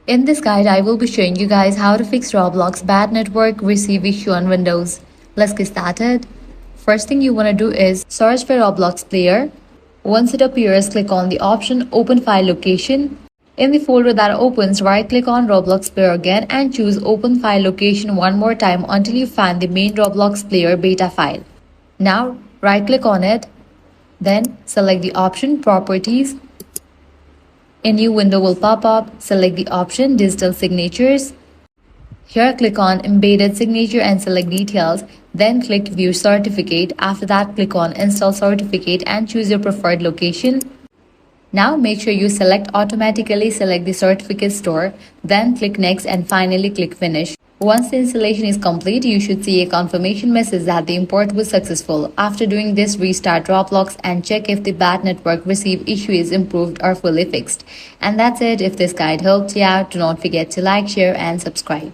In this guide, I will be showing you guys how to fix Roblox bad network receive issue on Windows. Let's get started. First thing you want to do is search for Roblox player. Once it appears, click on the option Open File Location. In the folder that opens, right-click on Roblox player again and choose Open File Location one more time until you find the main Roblox player beta file. Now, right-click on it, then select the option Properties. A new window will pop up. Select the option Digital Signatures. Here click on Embedded Signature and select Details. Then click View Certificate. After that, click on Install Certificate and choose your preferred location. Now make sure you automatically select the certificate store. Then click Next and finally click Finish. Once the installation is complete, you should see a confirmation message that the import was successful. After doing this, restart Roblox and check if the bad network receive issue is improved or fully fixed. And that's it. If this guide helped you out, do not forget to like, share and subscribe.